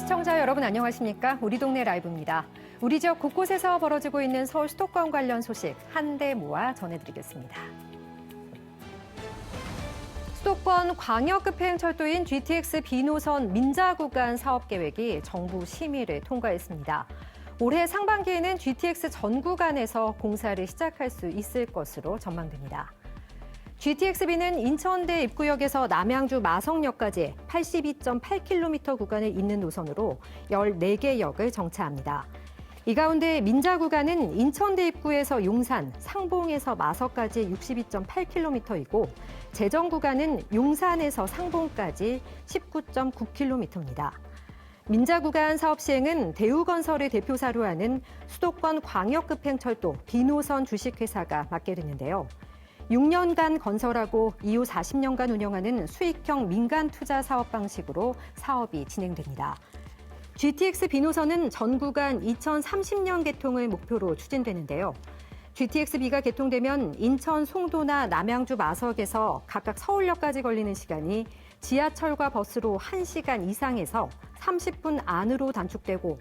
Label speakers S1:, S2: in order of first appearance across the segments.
S1: 시청자 여러분 안녕하십니까? 우리 동네 라이브입니다. 우리 지역 곳곳에서 벌어지고 있는 서울 수도권 관련 소식 한데 모아 전해드리겠습니다. 수도권 광역급행철도인 GTX B노선 민자 구간 사업 계획이 정부 심의를 통과했습니다. 올해 상반기에는 GTX 전 구간에서 공사를 시작할 수 있을 것으로 전망됩니다. GTX-B는 인천대 입구역에서 남양주 마성역까지 82.8km 구간을 잇는 노선으로 14개 역을 정차합니다. 이 가운데 민자 구간은 인천대 입구에서 용산, 상봉에서 마석까지 62.8km이고 제정 구간은 용산에서 상봉까지 19.9km입니다. 민자 구간 사업 시행은 대우건설을 대표사로 하는 수도권 광역급행철도 B노선 주식회사가 맡게 됐는데요. 6년간 건설하고 이후 40년간 운영하는 수익형 민간 투자 사업 방식으로 사업이 진행됩니다. GTX B노선은 전 구간 2030년 개통을 목표로 추진되는데요. GTX-B가 개통되면 인천 송도나 남양주 마석에서 각각 서울역까지 걸리는 시간이 지하철과 버스로 1시간 이상에서 30분 안으로 단축되고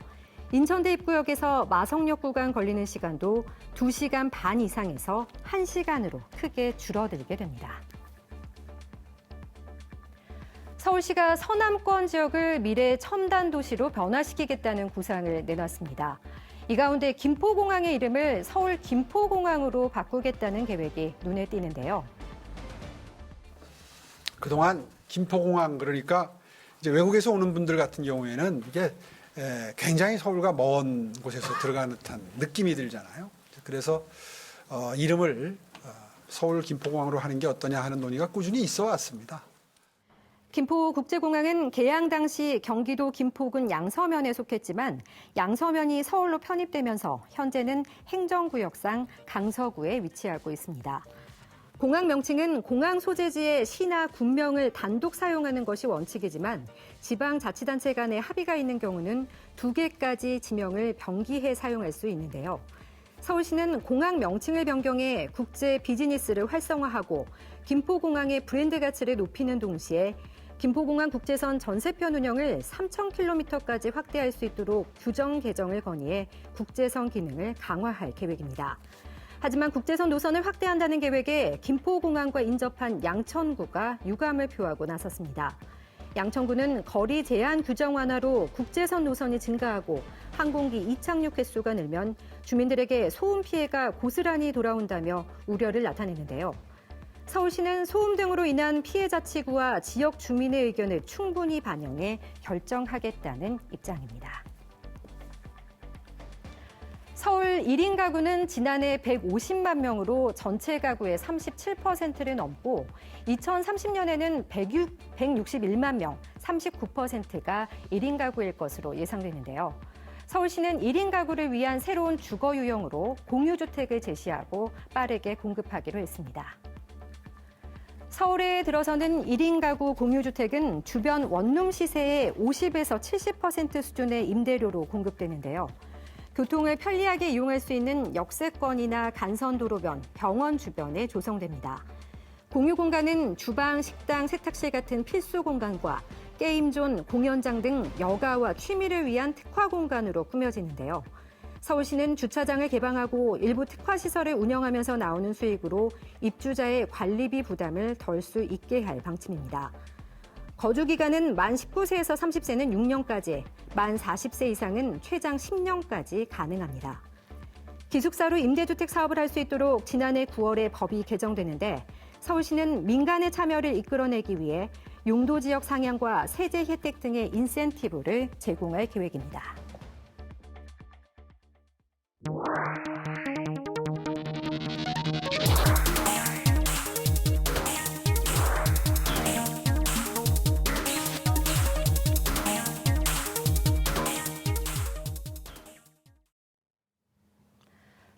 S1: 인천대 입구역에서 마성역 구간 걸리는 시간도 2시간 반 이상에서 1시간으로 크게 줄어들게 됩니다. 서울시가 서남권 지역을 미래 첨단 도시로 변화시키겠다는 구상을 내놨습니다. 이 가운데 김포공항의 이름을 서울 김포공항으로 바꾸겠다는 계획이 눈에 띄는데요.
S2: 그동안 김포공항 그러니까 이제 외국에서 오는 분들 같은 경우에는 이게 굉장히 서울과 먼 곳에서 들어가는 듯한 느낌이 들잖아요. 그래서 이름을 서울 김포공항으로 하는 게 어떠냐 하는 논의가 꾸준히 있어 왔습니다.
S1: 김포국제공항은 개항 당시 경기도 김포군 양서면에 속했지만 양서면이 서울로 편입되면서 현재는 행정구역상 강서구에 위치하고 있습니다. 공항 명칭은 공항 소재지의 시나 군명을 단독 사용하는 것이 원칙이지만 지방자치단체 간의 합의가 있는 경우는 2개까지 지명을 병기해 사용할 수 있는데요. 서울시는 공항 명칭을 변경해 국제 비즈니스를 활성화하고 김포공항의 브랜드 가치를 높이는 동시에 김포공항 국제선 전세편 운영을 3,000km까지 확대할 수 있도록 규정 개정을 건의해 국제선 기능을 강화할 계획입니다. 하지만 국제선 노선을 확대한다는 계획에 김포공항과 인접한 양천구가 유감을 표하고 나섰습니다. 양천구는 거리 제한 규정 완화로 국제선 노선이 증가하고 항공기 이착륙 횟수가 늘면 주민들에게 소음 피해가 고스란히 돌아온다며 우려를 나타내는데요. 서울시는 소음 등으로 인한 피해자 치구와 지역 주민의 의견을 충분히 반영해 결정하겠다는 입장입니다. 서울 1인 가구는 지난해 150만 명으로 전체 가구의 37%를 넘고 2030년에는 161만 명, 39%가 1인 가구일 것으로 예상되는데요. 서울시는 1인 가구를 위한 새로운 주거 유형으로 공유주택을 제시하고 빠르게 공급하기로 했습니다. 서울에 들어서는 1인 가구 공유주택은 주변 원룸 시세의 50에서 70% 수준의 임대료로 공급되는데요. 교통을 편리하게 이용할 수 있는 역세권이나 간선도로변, 병원 주변에 조성됩니다. 공유 공간은 주방, 식당, 세탁실 같은 필수 공간과 게임존, 공연장 등 여가와 취미를 위한 특화 공간으로 꾸며지는데요. 서울시는 주차장을 개방하고 일부 특화시설을 운영하면서 나오는 수익으로 입주자의 관리비 부담을 덜 수 있게 할 방침입니다. 거주기간은 만 19세에서 30세는 6년까지, 만 40세 이상은 최장 10년까지 가능합니다. 기숙사로 임대주택 사업을 할 수 있도록 지난해 9월에 법이 개정되는데 서울시는 민간의 참여를 이끌어내기 위해 용도지역 상향과 세제 혜택 등의 인센티브를 제공할 계획입니다.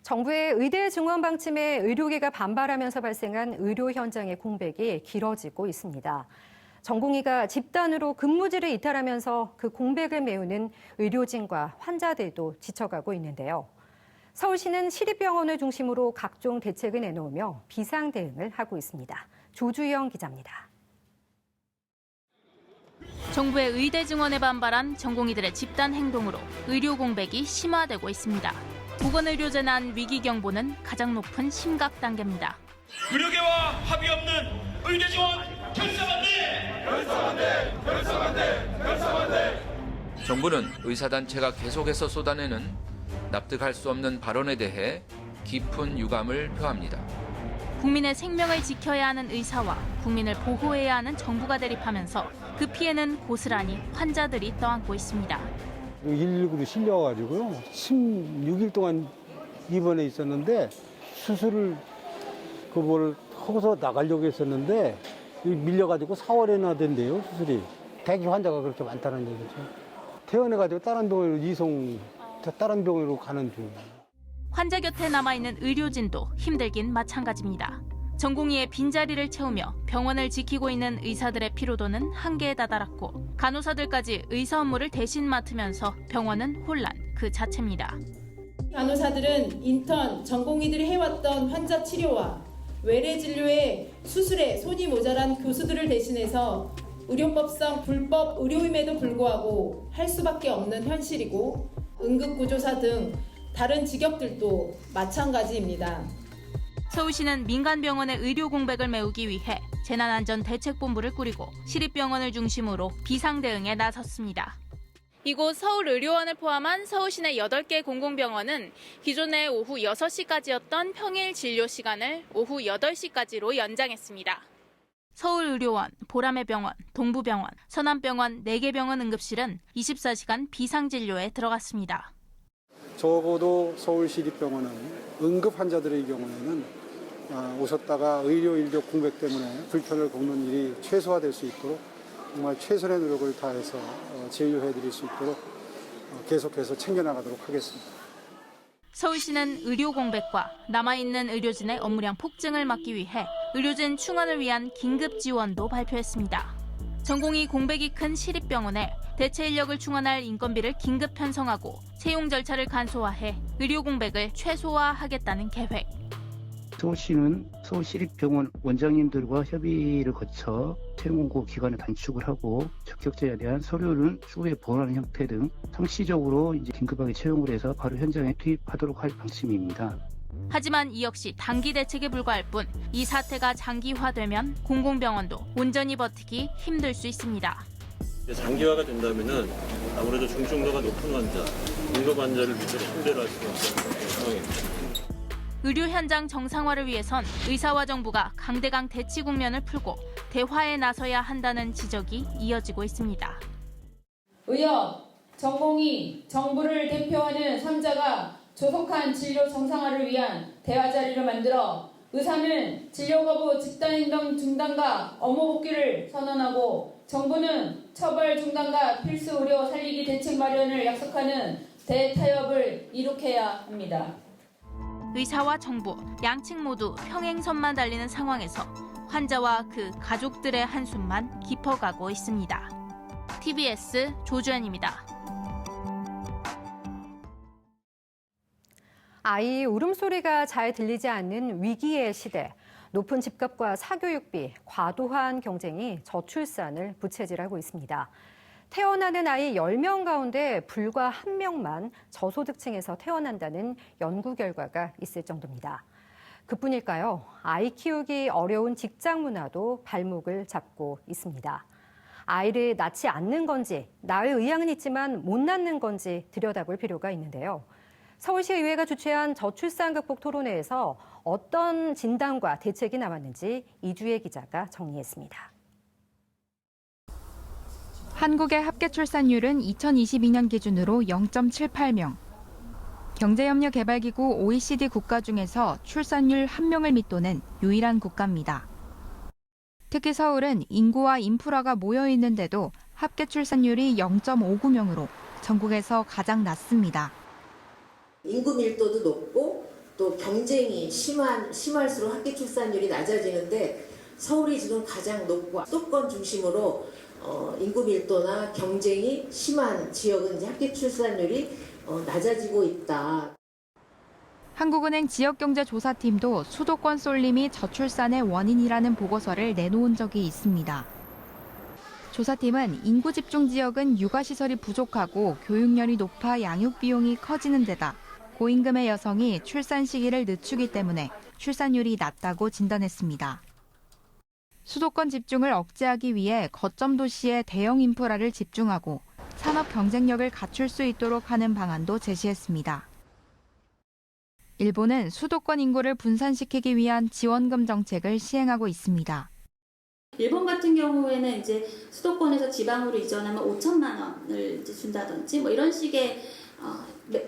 S1: 정부의 의대 증원 방침에 의료계가 반발하면서 발생한 의료 현장의 공백이 길어지고 있습니다. 전공의가 집단으로 근무지를 이탈하면서 그 공백을 메우는 의료진과 환자들도 지쳐가고 있는데요. 서울시는 시립병원을 중심으로 각종 대책을 내놓으며 비상 대응을 하고 있습니다. 조주영 기자입니다.
S3: 정부의 의대 증원에 반발한 전공의들의 집단 행동으로 의료 공백이 심화되고 있습니다. 보건의료재난 위기 경보는 가장 높은 심각 단계입니다.
S4: 의료계와 합의 없는 의대 지원 결사반대.
S5: 정부는 의사단체가 계속해서 쏟아내는 납득할 수 없는 발언에 대해 깊은 유감을 표합니다.
S3: 국민의 생명을 지켜야 하는 의사와 국민을 보호해야 하는 정부가 대립하면서 그 피해는 고스란히 환자들이 떠안고 있습니다.
S6: 119로 실려가지고요. 16일 동안 입원해 있었는데 수술을 하고서 나가려고 했었는데 밀려가지고 4월에나 된대요, 수술이. 대기 환자가 그렇게 많다는 얘기죠. 퇴원해가지고 다른 병원으로 가는 중.
S3: 환자 곁에 남아있는 의료진도 힘들긴 마찬가지입니다. 전공의의 빈자리를 채우며 병원을 지키고 있는 의사들의 피로도는 한계에 다다랐고 간호사들까지 의사 업무를 대신 맡으면서 병원은 혼란 그 자체입니다.
S7: 간호사들은 인턴, 전공의들이 해왔던 환자 치료와 외래 진료에 수술에 손이 모자란 교수들을 대신해서 의료법상 불법 의료임에도 불구하고 할 수밖에 없는 현실이고 응급구조사 등 다른 직역들도 마찬가지입니다.
S3: 서울시는 민간병원의 의료 공백을 메우기 위해 재난안전대책본부를 꾸리고 시립병원을 중심으로 비상대응에 나섰습니다. 이곳 서울의료원을 포함한 서울시내 8개 공공병원은 기존에 오후 6시까지였던 평일 진료 시간을 오후 8시까지로 연장했습니다. 서울의료원, 보라매병원, 동부병원, 서남병원 4개 병원 응급실은 24시간 비상진료에 들어갔습니다.
S2: 적어도 서울시립병원은 응급 환자들의 경우에는 오셨다가 의료 인력 공백 때문에 불편을 겪는 일이 최소화될 수 있도록 정말 최선의 노력을 다해서 진료해드릴 수 있도록 계속해서 챙겨나가도록 하겠습니다.
S3: 서울시는 의료 공백과 남아있는 의료진의 업무량 폭증을 막기 위해 의료진 충원을 위한 긴급 지원도 발표했습니다. 전공의 공백이 큰 시립병원에 대체 인력을 충원할 인건비를 긴급 편성하고 채용 절차를 간소화해 의료 공백을 최소화하겠다는 계획.
S8: 서울시는 서울시립병원 원장님들과 협의를 거쳐 채용 공고 기간을 단축을 하고 적격자에 대한 서류는 추후에 보완하는 형태 등 상시적으로 긴급하게 채용을 해서 바로 현장에 투입하도록 할 방침입니다.
S3: 하지만 이 역시 단기 대책에 불과할 뿐 이 사태가 장기화되면 공공병원도 온전히 버티기 힘들 수 있습니다.
S9: 장기화가 된다면은 아무래도 중증도가 높은 환자, 응급 환자를 밑으로 상대를 할 수가 없는 상황입니다.
S3: 의료 현장 정상화를 위해선 의사와 정부가 강대강 대치 국면을 풀고 대화에 나서야 한다는 지적이 이어지고 있습니다.
S7: 의협, 전공의, 정부를 대표하는 3자가 조속한 진료 정상화를 위한 대화 자리를 만들어 의사는 진료 거부 집단행동 중단과 업무 복귀를 선언하고 정부는 처벌 중단과 필수 의료 살리기 대책 마련을 약속하는 대타협을 이룩해야 합니다.
S3: 의사와 정부, 양측 모두 평행선만 달리는 상황에서 환자와 그 가족들의 한숨만 깊어가고 있습니다. TBS 조주연입니다.
S1: 아이 울음소리가 잘 들리지 않는 위기의 시대. 높은 집값과 사교육비, 과도한 경쟁이 저출산을 부채질하고 있습니다. 태어나는 아이 10명 가운데 불과 1명만 저소득층에서 태어난다는 연구 결과가 있을 정도입니다. 그뿐일까요? 아이 키우기 어려운 직장 문화도 발목을 잡고 있습니다. 아이를 낳지 않는 건지, 낳을 의향은 있지만 못 낳는 건지 들여다볼 필요가 있는데요. 서울시의회가 주최한 저출산 극복 토론회에서 어떤 진단과 대책이 나왔는지 이주혜 기자가 정리했습니다.
S10: 한국의 합계 출산율은 2022년 기준으로 0.78명. 경제협력개발기구 OECD 국가 중에서 출산율 1명을 밑도는 유일한 국가입니다. 특히 서울은 인구와 인프라가 모여 있는데도 합계 출산율이 0.59명으로 전국에서 가장 낮습니다.
S11: 인구 밀도도 높고 또 경쟁이 심할수록 합계 출산율이 낮아지는데 서울이 지금 가장 높고 수도권 중심으로 인구 밀도나 경쟁이 심한 지역은 이제 합계 출산율이 낮아지고 있다.
S10: 한국은행 지역경제조사팀도 수도권 쏠림이 저출산의 원인이라는 보고서를 내놓은 적이 있습니다. 조사팀은 인구 집중 지역은 육아시설이 부족하고 교육열이 높아 양육 비용이 커지는 데다 고임금의 여성이 출산 시기를 늦추기 때문에 출산율이 낮다고 진단했습니다. 수도권 집중을 억제하기 위해 거점 도시에 대형 인프라를 집중하고 산업 경쟁력을 갖출 수 있도록 하는 방안도 제시했습니다. 일본은 수도권 인구를 분산시키기 위한 지원금 정책을 시행하고 있습니다.
S12: 일본 같은 경우에는 이제 수도권에서 지방으로 이전하면 5천만 원을 이제 준다든지 뭐 이런 식의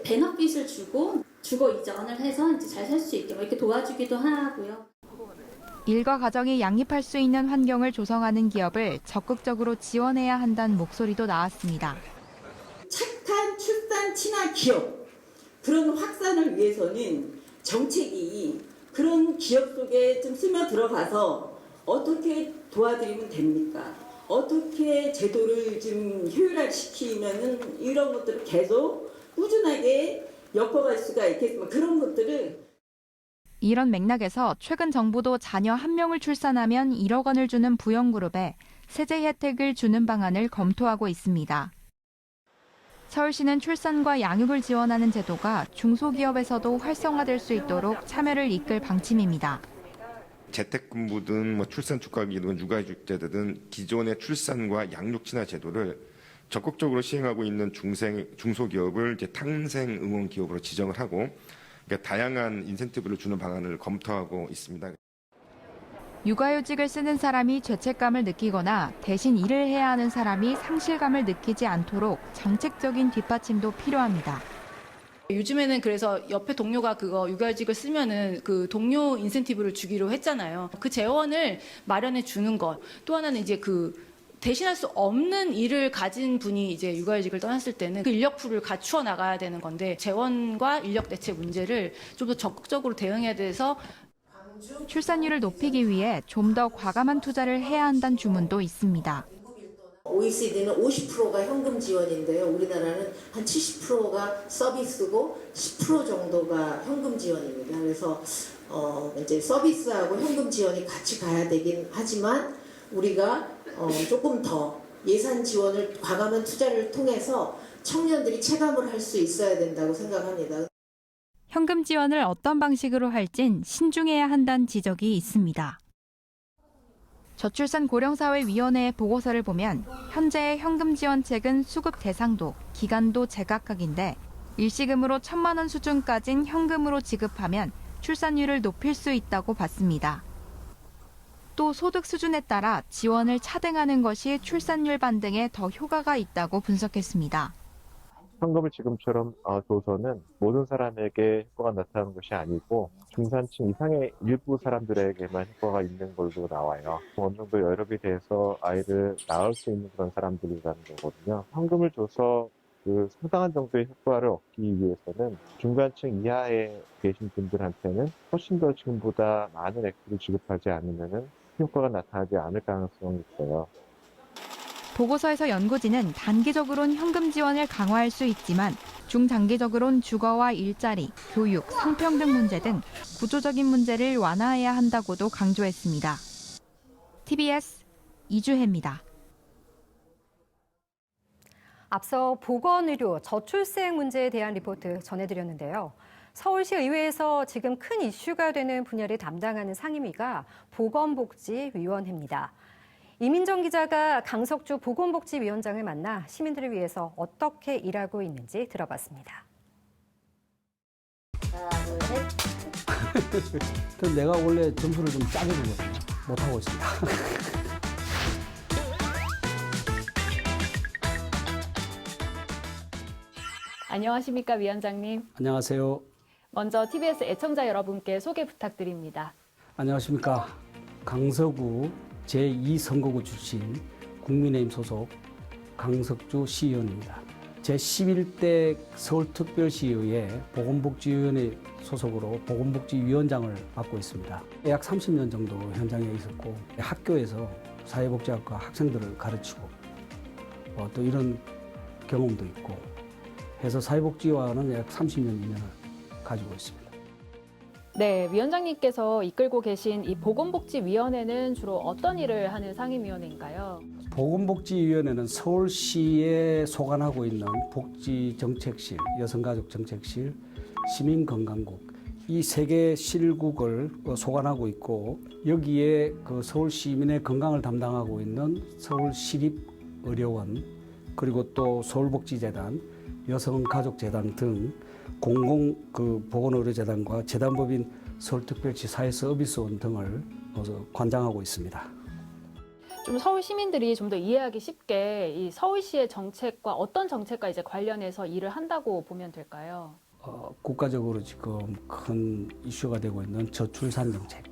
S12: 베너핏을 주고 주거 이전을 해서 이제 잘 살 수 있게 뭐 이렇게 도와주기도 하고요.
S10: 일과 가정이 양립할 수 있는 환경을 조성하는 기업을 적극적으로 지원해야 한다는 목소리도 나왔습니다.
S11: 착한 출산 친화 기업 그런 확산을 위해서는 정책이 그런 기업 속에 좀 스며 들어가서 어떻게 도와드리면 됩니까? 어떻게 제도를 좀 효율화시키면은 이런 것들을 계속 꾸준하게 엮어갈 수가 있겠습니까? 그런 것들을
S10: 이런 맥락에서 최근 정부도 자녀 1명을 출산하면 1억 원을 주는 부영그룹에 세제 혜택을 주는 방안을 검토하고 있습니다. 서울시는 출산과 양육을 지원하는 제도가 중소기업에서도 활성화될 수 있도록 참여를 이끌 방침입니다.
S13: 재택근무든 출산 축가기든 육아휴직제든 기존의 출산과 양육 친화 제도를 적극적으로 시행하고 있는 중소기업을 이제 탄생 응원 기업으로 지정을 하고 그러니까 다양한 인센티브를 주는 방안을 검토하고 있습니다.
S10: 육아휴직을 쓰는 사람이 죄책감을 느끼거나 대신 일을 해야 하는 사람이 상실감을 느끼지 않도록 정책적인 뒷받침도 필요합니다.
S7: 요즘에는 그래서 옆에 동료가 그거 육아휴직을 쓰면은 그 동료 인센티브를 주기로 했잖아요. 그 재원을 마련해 주는 것. 또 하나는 이제 그 대신할 수 없는 일을 가진 분이 이제 육아휴직을 떠났을 때는 그 인력풀을 갖추어 나가야 되는 건데 재원과 인력 대체 문제를 좀 더 적극적으로 대응해야 돼서
S10: 출산율을 높이기 위해 좀 더 과감한 투자를 해야 한다는 주문도 있습니다.
S11: OECD는 50%가 현금 지원인데요. 우리나라는 한 70%가 서비스고 10% 정도가 현금 지원입니다. 그래서 이제 서비스하고 현금 지원이 같이 가야 되긴 하지만 우리가 조금 더 예산 지원을 과감한 투자를 통해서 청년들이 체감을 할 수 있어야 된다고 생각합니다.
S10: 현금 지원을 어떤 방식으로 할진 신중해야 한다는 지적이 있습니다. 저출산고령사회위원회의 보고서를 보면 현재의 현금 지원책은 수급 대상도, 기간도 제각각인데 일시금으로 1,000만 원 수준까진 현금으로 지급하면 출산율을 높일 수 있다고 봤습니다. 또 소득 수준에 따라 지원을 차등하는 것이 출산율 반등에 더 효과가 있다고 분석했습니다.
S14: 현금을 지금처럼 줘서는 모든 사람에게 효과가 나타나는 것이 아니고 중산층 이상의 일부 사람들에게만 효과가 있는 걸로 나와요. 어느 정도 여력이 돼서 아이를 낳을 수 있는 그런 사람들이라는 거거든요. 현금을 줘서 그 상당한 정도의 효과를 얻기 위해서는 중간층 이하에 계신 분들한테는 훨씬 더 지금보다 많은 액수를 지급하지 않으면 효과가 나타나지 않을 가능성이 있어요.
S10: 보고서에서 연구진은 단기적으로는 현금 지원을 강화할 수 있지만 중장기적으로는 주거와 일자리, 교육, 성평등 문제 등 구조적인 문제를 완화해야 한다고도 강조했습니다. TBS 이주혜입니다.
S1: 앞서 보건의료, 저출생 문제에 대한 리포트 전해드렸는데요. 서울시 의회에서 지금 큰 이슈가 되는 분야를 담당하는 상임위가 보건복지위원회입니다. 이민정 기자가 강석주 보건복지위원장을 만나 시민들을 위해서 어떻게 일하고 있는지 들어봤습니다.
S11: 하나, 둘, 셋.
S6: 내가 원래 점수를 좀 짜게 주거든요. 못하고 있습니다.
S15: 안녕하십니까, 위원장님.
S6: 안녕하세요.
S15: 먼저 TBS 애청자 여러분께 소개 부탁드립니다.
S6: 안녕하십니까. 강서구 제2선거구 출신 국민의힘 소속 강석주 시의원입니다. 제11대 서울특별시의회 보건복지위원회 소속으로 보건복지위원장을 맡고 있습니다. 약 30년 정도 현장에 있었고 학교에서 사회복지학과 학생들을 가르치고 또 이런 경험도 있고 해서 사회복지와는 약 30년 인연을 가지고 있습니다.
S15: 네, 위원장님께서 이끌고 계신 이 보건복지위원회는 주로 어떤 일을 하는 상임위원회인가요?
S6: 보건복지위원회는 서울시에 소관하고 있는 복지정책실, 여성가족정책실, 시민건강국 이 3개 실국을 소관하고 있고 여기에 그 서울 시민의 건강을 담당하고 있는 서울시립의료원 그리고 또 서울복지재단, 여성가족재단 등 공공 보건의료재단과 재단법인 서울특별시 사회서비스원 등을 관장하고 있습니다.
S15: 좀 서울 시민들이 좀 더 이해하기 쉽게 이 서울시의 정책과 어떤 정책과 이제 관련해서 일을 한다고 보면 될까요?
S6: 국가적으로 지금 큰 이슈가 되고 있는 저출산 정책,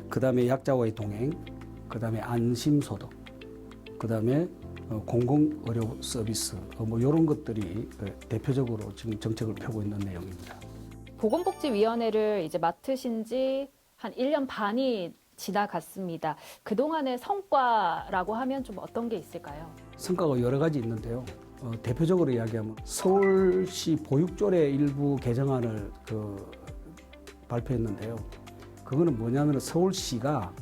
S6: 그다음에 약자와의 동행, 그다음에 안심소득, 그다음에 공공의료 서비스 이런 것들이 대표적으로 지금 정책을 펴고 있는 내용입니다.
S15: 보건복지위원회를 이제 맡으신 지 한 1년 반이 지나갔습니다. 그동안의 성과라고 하면 좀 어떤 게 있을까요?
S6: 성과가 여러 가지 있는데요. 대표적으로 이야기하면 서울시 보육조례 일부 개정안을 발표했는데요. 그거는 뭐냐면 서울시가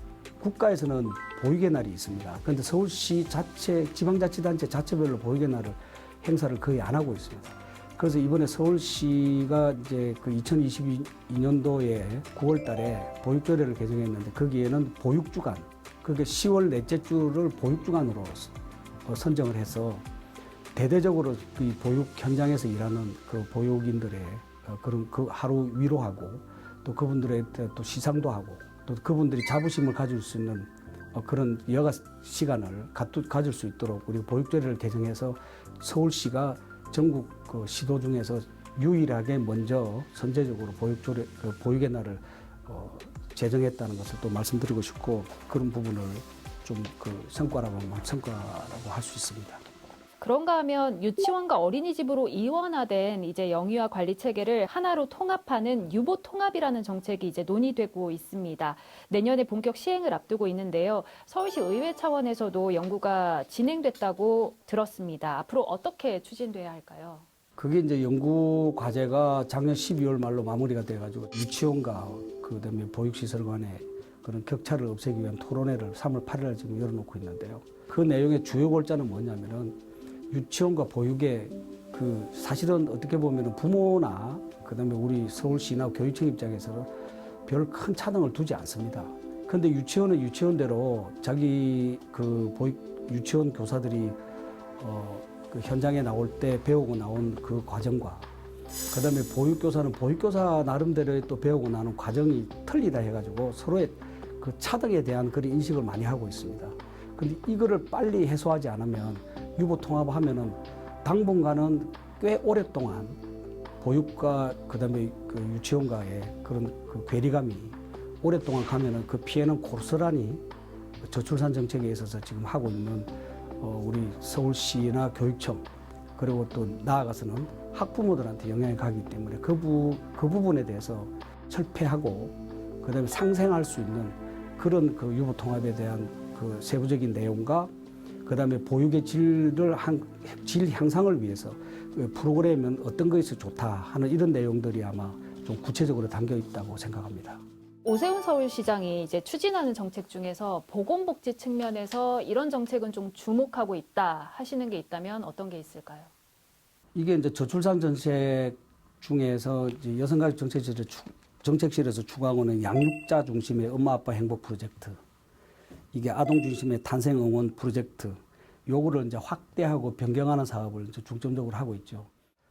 S6: 국가에서는 보육의 날이 있습니다. 그런데 서울시 자체, 지방자치단체 자체별로 보육의 날을 행사를 거의 안 하고 있습니다. 그래서 이번에 서울시가 이제 그 2022년도에 9월 달에 보육조례를 개정했는데 거기에는 보육주간, 그게 10월 넷째 주를 보육주간으로 선정을 해서 대대적으로 이 보육 현장에서 일하는 그 보육인들의 그런 그 하루 위로하고 또 그분들의 또 시상도 하고 또 그분들이 자부심을 가질 수 있는 그런 여가 시간을 가질 수 있도록 우리 보육조례를 개정해서 서울시가 전국 그 시도 중에서 유일하게 먼저 선제적으로 보육의 날을 제정했다는 것을 또 말씀드리고 싶고 그런 부분을 좀 성과라고 할 수 있습니다.
S15: 그런가 하면 유치원과 어린이집으로 이원화된 이제 영유아 관리 체계를 하나로 통합하는 유보 통합이라는 정책이 이제 논의되고 있습니다. 내년에 본격 시행을 앞두고 있는데요. 서울시 의회 차원에서도 연구가 진행됐다고 들었습니다. 앞으로 어떻게 추진돼야 할까요?
S6: 그게 이제 연구 과제가 작년 12월 말로 마무리가 돼가지고 유치원과 그다음에 보육시설 간의 그런 격차를 없애기 위한 토론회를 3월 8일에 지금 열어놓고 있는데요. 그 내용의 주요 골자는 뭐냐면은 유치원과 보육에 사실은 어떻게 보면 부모나 그다음에 우리 서울시나 교육청 입장에서는 별 큰 차등을 두지 않습니다. 그런데 유치원은 유치원대로 자기 유치원 교사들이 그 현장에 나올 때 배우고 나온 그 과정과 그다음에 보육교사는 보육교사 나름대로의 또 배우고 나는 과정이 틀리다 해가지고 서로의 그 차등에 대한 그런 인식을 많이 하고 있습니다. 근데 이거를 빨리 해소하지 않으면 유보 통합하면은 당분간은 꽤 오랫동안 보육과 그다음에 그 유치원과의 그런 그 괴리감이 오랫동안 가면은 그 피해는 고스란히 저출산 정책에 있어서 지금 하고 있는 우리 서울시나 교육청 그리고 또 나아가서는 학부모들한테 영향이 가기 때문에 그 부분에 대해서 철폐하고 그다음에 상생할 수 있는 그런 그 유보 통합에 대한 그 세부적인 내용과 그다음에 보육의 질 향상을 위해서 프로그램은 어떤 것이 좋다 하는 이런 내용들이 아마 좀 구체적으로 담겨 있다고 생각합니다.
S15: 오세훈 서울시장이 이제 추진하는 정책 중에서 보건복지 측면에서 이런 정책은 좀 주목하고 있다 하시는 게 있다면 어떤 게 있을까요? 이게
S6: 이제 저출산 정책 중에서 이제 여성가족 정책실에서 추구하고는 양육자 중심의 엄마 아빠 행복 프로젝트, 이게 아동 중심의 탄생 응원 프로젝트, 요거를 이제 확대하고 변경하는 사업을 이제 중점적으로 하고 있죠.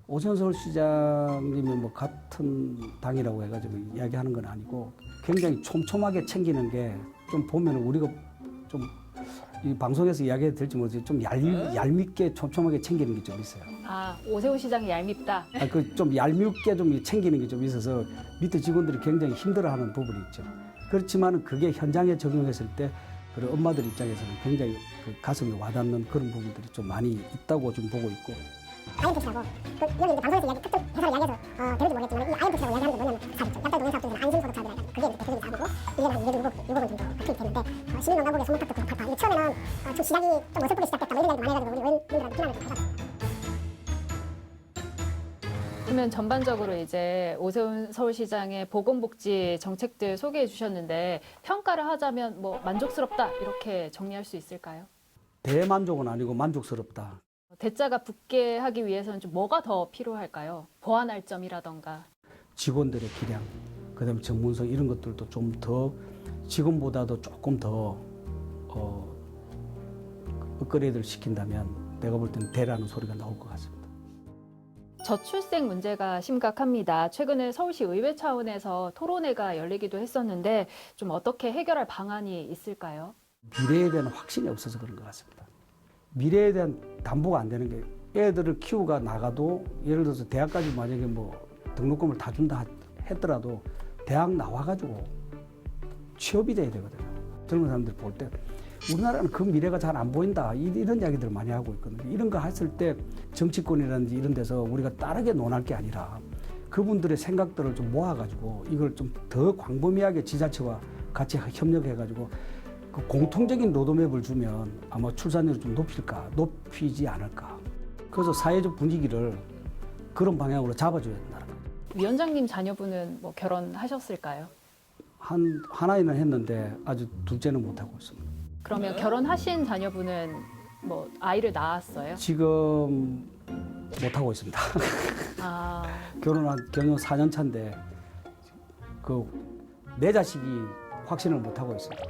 S6: 오세훈 서울시장님이 뭐 같은 당이라고 해가지고 이야기하는 건 아니고 굉장히 촘촘하게 챙기는 게 좀 보면 우리가 좀 이 방송에서 이야기해도 될지 모르겠지만 좀 얄밉게 촘촘하게 챙기는 게 좀 있어요.
S15: 아, 오세훈 시장이 얄밉다.
S6: 좀 얄밉게 좀 챙기는 게 좀 있어서 밑에 직원들이 굉장히 힘들어하는 부분이 있죠. 그렇지만 그게 현장에 적용했을 때 그런 엄마들 입장에서는 굉장히 가슴에 와닿는 그런 부분들이 좀 많이 있다고 좀 보고 있고.
S16: 아이엠프시라고 여기 이제 방송에서 이야기 특정 회사를 이야기해서 되는지 모르겠지만 이 아이엠프시라고 이야기하는 게 뭐냐면 사업이죠. 약간 동행 사업 중에서 안심소득 사업이라는 그게 이제 대표적인 사업이고 이게 한 200억 정도 투입이 됐는데 시민건강국의 소문탁도 그렇다. 이게 처음에는 좀 시작이 좀 어설프게 시작됐다 뭐 이런 이야기 많이 해가지고 우리 의원님들한테 비난을 좀 받았어요.
S15: 그러면 전반적으로 이제 오세훈 서울시장의 보건복지 정책들 소개해 주셨는데 평가를 하자면 뭐 만족스럽다 이렇게 정리할 수 있을까요?
S6: 대만족은 아니고 만족스럽다.
S15: 대자가 붙게 하기 위해서는 좀 뭐가 더 필요할까요? 보완할 점이라던가.
S6: 직원들의 기량, 그다음에 전문성 이런 것들도 좀 더 지금보다도 조금 더 업그레이드를 시킨다면 내가 볼 때는 대라는 소리가 나올 것 같습니다.
S15: 저출생 문제가 심각합니다. 최근에 서울시 의회 차원에서 토론회가 열리기도 했었는데 좀 어떻게 해결할 방안이 있을까요?
S6: 미래에 대한 확신이 없어서 그런 것 같습니다. 미래에 대한 담보가 안 되는 게 애들을 키우가 나가도 예를 들어서 대학까지 만약에 뭐 등록금을 다 준다 했더라도 대학 나와가지고 취업이 돼야 되거든요. 젊은 사람들 볼 때 우리나라는 그 미래가 잘 안 보인다 이런 이야기들을 많이 하고 있거든요. 이런 거 했을 때 정치권이라든지 이런 데서 우리가 다르게 논할 게 아니라 그분들의 생각들을 좀 모아가지고 이걸 좀 더 광범위하게 지자체와 같이 협력해가지고 그 공통적인 로드맵을 주면 아마 출산율을 좀 높이지 않을까. 그래서 사회적 분위기를 그런 방향으로 잡아줘야 된다.
S15: 위원장님 자녀분은 뭐 결혼하셨을까요?
S6: 하나는 했는데 아주 둘째는 못하고 있습니다.
S15: 그러면 결혼하신 자녀분은 뭐 아이를 낳았어요?
S6: 지금 못하고 있습니다.
S15: 아,
S6: 결혼 4년 차인데 내 자식이 확신을 못하고 있습니다.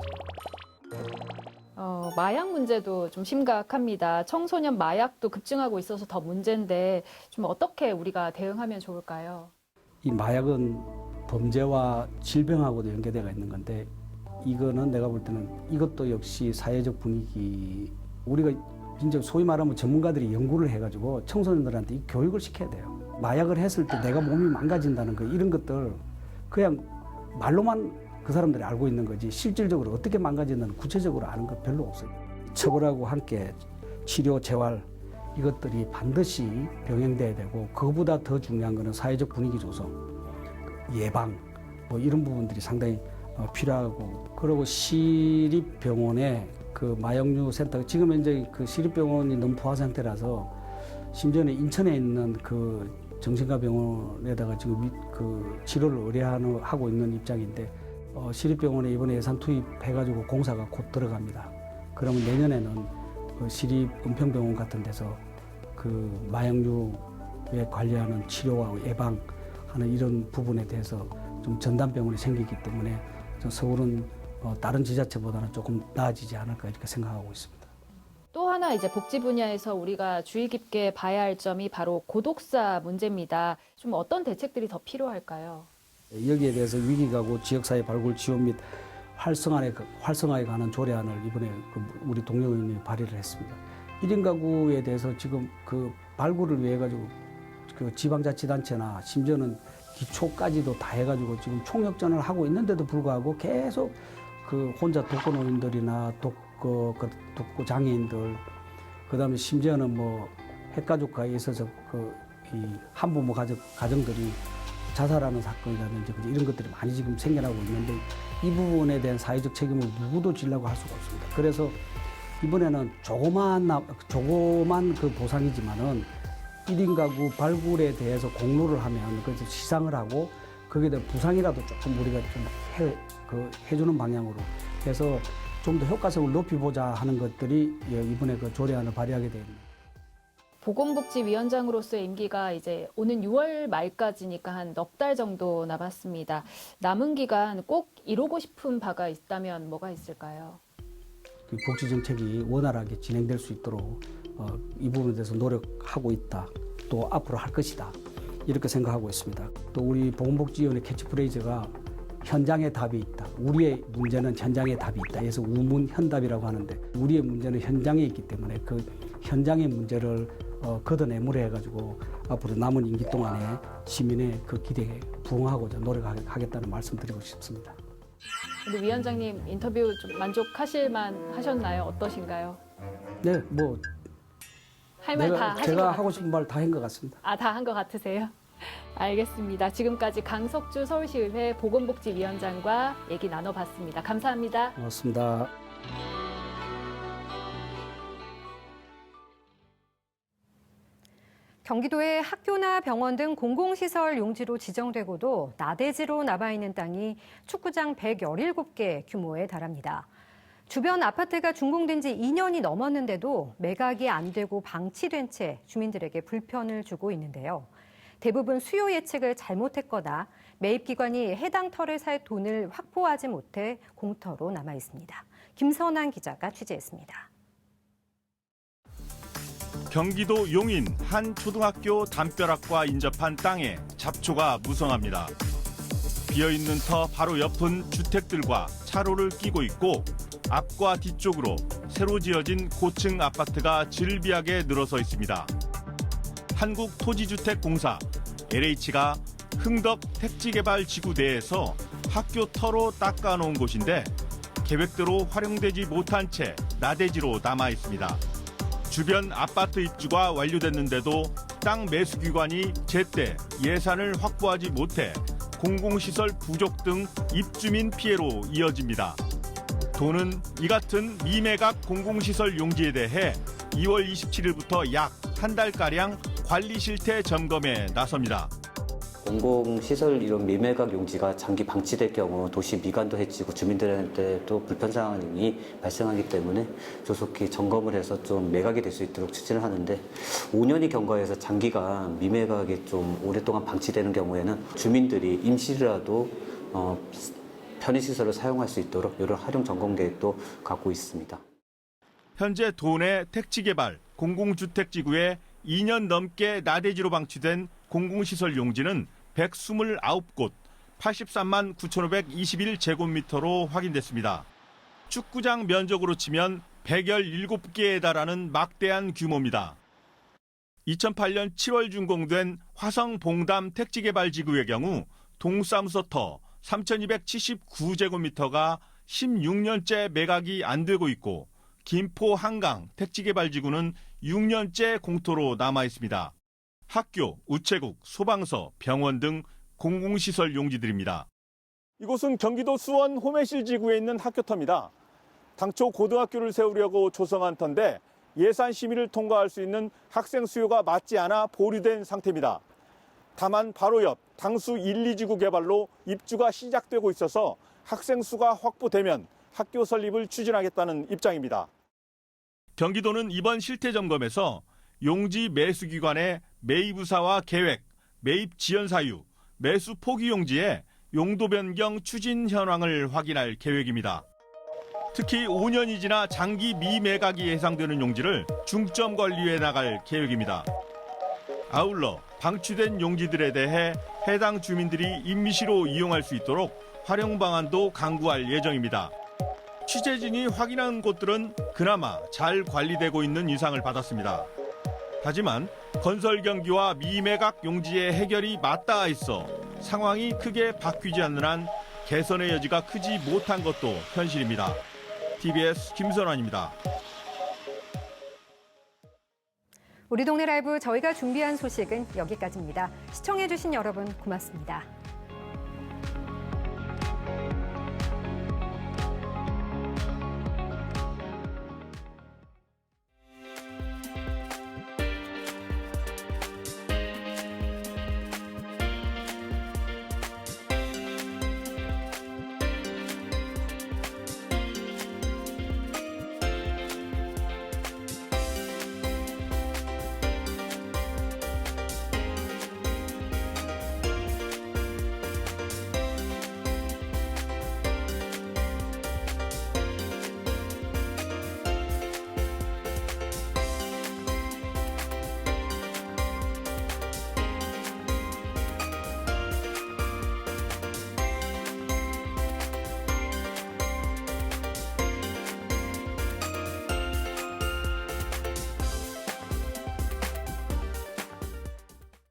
S15: 마약 문제도 좀 심각합니다. 청소년 마약도 급증하고 있어서 더 문제인데 좀 어떻게 우리가 대응하면 좋을까요?
S6: 이 마약은 범죄와 질병하고도 연계되어 있는 건데 이거는 내가 볼 때는 이것도 역시 사회적 분위기 우리가 이제 소위 말하면 전문가들이 연구를 해가지고 청소년들한테 이 교육을 시켜야 돼요. 마약을 했을 때 내가 몸이 망가진다는 거 이런 것들 그냥 말로만 그 사람들이 알고 있는 거지 실질적으로 어떻게 망가지는 구체적으로 아는 거 별로 없어요. 처벌하고 함께 치료, 재활 이것들이 반드시 병행돼야 되고 그거보다 더 중요한 거는 사회적 분위기 조성, 예방 뭐 이런 부분들이 상당히 필요하고 그리고 시립병원에 그 마약류 센터 지금 이제 그 시립병원이 너무 포화 상태라서 심지어는 인천에 있는 그 정신과 병원에다가 지금 그 치료를 의뢰하고 있는 입장인데 시립병원에 이번에 예산 투입해가지고 공사가 곧 들어갑니다. 그러면 내년에는 그 시립 은평병원 같은 데서 그 마약류에 관리하는 치료와 예방하는 이런 부분에 대해서 좀 전담병원이 생기기 때문에 서울은 다른 지자체보다는 조금 나아지지 않을까 이렇게 생각하고 있습니다.
S15: 또 하나 이제 복지 분야에서 우리가 주의 깊게 봐야 할 점이 바로 고독사 문제입니다. 좀 어떤 대책들이 더 필요할까요?
S6: 여기에 대해서 위기가구 지역사회 발굴 지원 및 활성화에 관한 조례안을 이번에 우리 동료 의원이 발의를 했습니다. 1인 가구에 대해서 지금 그 발굴을 위해 가지고 그 지방자치단체나 심지어는 기초까지도 다 해가지고 지금 총력전을 하고 있는데도 불구하고 계속 그 혼자 독거노인들이나 독거 장애인들 그다음에 심지어는 뭐 핵가족화에 있어서 이 한부모 가정들이 자살하는 사건이라든지 이런 것들이 많이 지금 생겨나고 있는데 이 부분에 대한 사회적 책임을 누구도 지려고 할 수가 없습니다. 그래서 이번에는 조그만 그 보상이지만은 1인 가구 발굴에 대해서 공로를 하면 그래서 시상을 하고 거기에 대한 부상이라도 조금 우리가 좀 해주는 방향으로 해서 좀 더 효과성을 높이보자 하는 것들이 이번에 그 조례안을 발의하게 됩니다.
S15: 보건복지위원장으로서의 임기가 이제 오는 6월 말까지니까 한 넉 달 정도 남았습니다. 남은 기간 꼭 이루고 싶은 바가 있다면 뭐가 있을까요?
S6: 복지 정책이 원활하게 진행될 수 있도록 이 부분에 대해서 노력하고 있다. 또 앞으로 할 것이다. 이렇게 생각하고 있습니다. 또 우리 보건복지위원회 캐치프레이즈가 현장에 답이 있다. 우리의 문제는 현장에 답이 있다. 그래서 우문현답이라고 하는데 우리의 문제는 현장에 있기 때문에 그 현장의 문제를 걷어내므려 해가지고 앞으로 남은 임기 동안에 시민의 그 기대에 부응하고자 노력하겠다는 말씀드리고 싶습니다.
S15: 근데 위원장님 인터뷰 좀 만족하실만 하셨나요? 어떠신가요?
S6: 네, 뭐
S15: 할 말 다 하신 것
S6: 제가
S15: 같아요.
S6: 하고 싶은 말 다 한 것 같습니다.
S15: 아, 다 한 것 같으세요? 알겠습니다. 지금까지 강석주 서울시의회 보건복지위원장과 얘기 나눠봤습니다. 감사합니다.
S6: 고맙습니다.
S1: 경기도의 학교나 병원 등 공공시설 용지로 지정되고도 나대지로 남아있는 땅이 축구장 117개 규모에 달합니다. 주변 아파트가 준공된 지 2년이 넘었는데도 매각이 안 되고 방치된 채 주민들에게 불편을 주고 있는데요. 대부분 수요 예측을 잘못했거나 매입기관이 해당 터를 살 돈을 확보하지 못해 공터로 남아 있습니다. 김선한 기자가 취재했습니다.
S17: 경기도 용인 한 초등학교 담벼락과 인접한 땅에 잡초가 무성합니다. 비어있는 터 바로 옆은 주택들과 차로를 끼고 있고 앞과 뒤쪽으로 새로 지어진 고층 아파트가 질비하게 늘어서 있습니다. 한국토지주택공사 LH가 흥덕 택지개발지구 내에서 학교 터로 닦아놓은 곳인데 계획대로 활용되지 못한 채 나대지로 남아 있습니다. 주변 아파트 입주가 완료됐는데도 땅 매수기관이 제때 예산을 확보하지 못해 공공시설 부족 등 입주민 피해로 이어집니다. 도는 이 같은 미매각 공공시설 용지에 대해 2월 27일부터 약 한 달가량 관리 실태 점검에 나섭니다.
S18: 공공시설 이런 미매각 용지가 장기 방치될 경우 도시 미관도 해치고 주민들한테도 불편사항이 발생하기 때문에 조속히 점검을 해서 좀 매각이 될 수 있도록 추진을 하는데 5년이 경과해서 장기간 미매각이 좀 오랫동안 방치되는 경우에는 주민들이 임시라도 편의시설을 사용할 수 있도록 이런 활용 점검 계획도 갖고 있습니다.
S17: 현재 도내 택지개발 공공주택지구에 2년 넘게 나대지로 방치된 공공시설 용지는 129곳, 83만 9,521제곱미터로 확인됐습니다. 축구장 면적으로 치면 117개에 달하는 막대한 규모입니다. 2008년 7월 준공된 화성봉담 택지개발지구의 경우 동사무소터 3,279제곱미터가 16년째 매각이 안 되고 있고 김포 한강 택지개발지구는 6년째 공터로 남아 있습니다. 학교, 우체국, 소방서, 병원 등 공공시설 용지들입니다. 이곳은 경기도 수원 호매실 지구에 있는 학교터입니다. 당초 고등학교를 세우려고 조성한 터인데 예산 심의를 통과할 수 있는 학생 수요가 맞지 않아 보류된 상태입니다. 다만 바로 옆 당수 1, 2지구 개발로 입주가 시작되고 있어서 학생 수가 확보되면 학교 설립을 추진하겠다는 입장입니다. 경기도는 이번 실태 점검에서 용지 매수 기관의 매입 의사와 계획, 매입 지연 사유, 매수 포기 용지의 용도 변경 추진 현황을 확인할 계획입니다. 특히 5년이 지나 장기 미매각이 예상되는 용지를 중점 관리해 나갈 계획입니다. 아울러 방치된 용지들에 대해 해당 주민들이 임시로 이용할 수 있도록 활용 방안도 강구할 예정입니다. 취재진이 확인한 곳들은 그나마 잘 관리되고 있는 인상을 받았습니다. 하지만 건설 경기와 미매각 용지의 해결이 맞닿아 있어 상황이 크게 바뀌지 않는 한 개선의 여지가 크지 못한 것도 현실입니다. TBS 김선환입니다.
S1: 우리 동네 라이브 저희가 준비한 소식은 여기까지입니다. 시청해주신 여러분 고맙습니다.